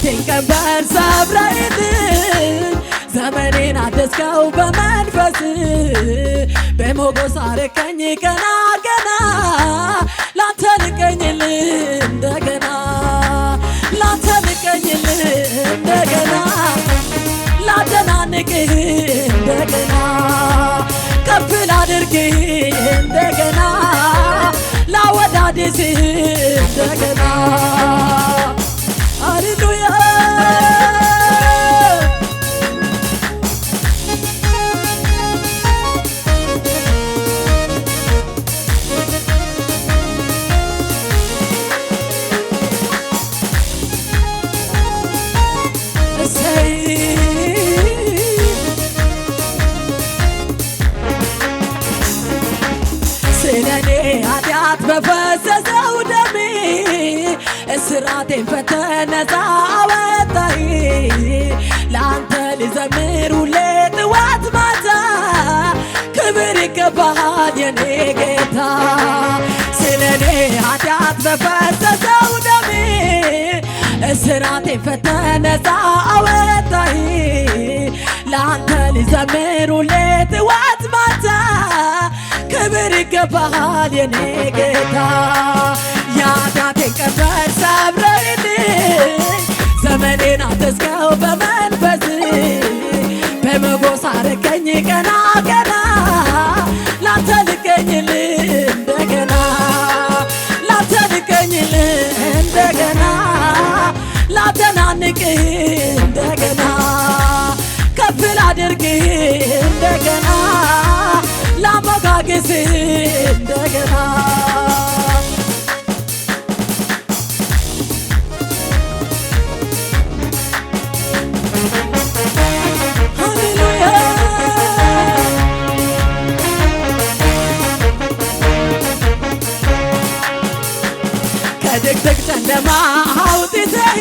የኃጢአቴን ቀንበር ሰብረህልኝ ዘመኔን አደስከው በመንፈስ በሞገስ አረከኝ ገና ገና ላንተ ልቀኝልህ እንደገና ላንተ ልቀኝልህ እንደገና ላደናንቅህ እንደገና ከፍ ላድርግህ እንደገና ላወዳድስህ እንደገና ሃሌሉያ ስለኔ ኃጢአት በፈሰሰው ደሜ እስራቴን ፈተህ ነፃ አወጣኝ ለአንተ ልዘምር ሁሌ ጥዋት ማታ ክብር ይገባሃል የኔ ጌታ ስለኔ ኃጢአት በፈሰሰው ደሜ እስራቴን ፈተህ ነፃ አወጣኝ ለአንተ ልዘምር ሁሌ ጥዋት ማታ ክብር ይገባሃል የኔ ጌታ የኃጢአቴን ቀንበር ሰብረህልኝ ዘመኔን አደስከው በመንፈስ በሞገስ አረከኝ ገና ገና ላንተ ልቀኝልህ እንደገና ላንተ ልቀኝልህ እንደገና ላደናንቅህ እንደገና ከፍ ላድርግህ እንደገና ላሞጋግስ እንደገና ሃሌሉያ ከድቅድቅ ጨለማ አውጥተህ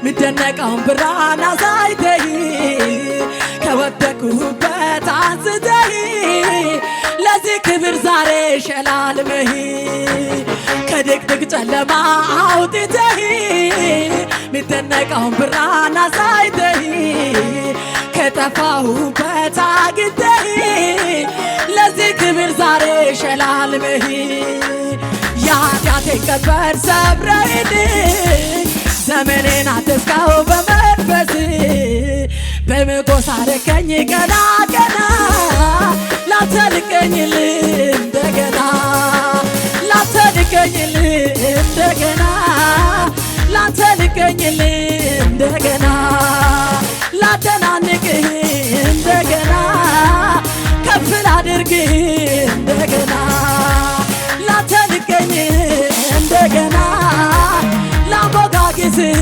ሚደነቀውን ብርሃን አሳይተህ ከወደቅሁበት አንስተህ ለዚህ ክብር ዛሬ ሸላልመህ ከድቅድቅ ጨለማ አውጥተህ ሚደነቀውን ብርሃን አሳይተህ ከጠፋሁበት አግኝተህ ለዚህ ክብር ዛሬ ሸላልመህ የኃጢአቴን ቀንበር ሰብረህልኝ ዘመኔን አደስከው በመንፈስ በሞገስ አረከኝ ገና ገና ላንተ ልቀኝልህ እንደገና ላንተ ልቀኝልህ እንደገና ላንተ ልቀኝልህ እንደገና ላደናንቅህ እንደገና ከፍ ላድርግህ እንደገና ላንተ ልቀኝልህ እንደገና ላሞጋግስህ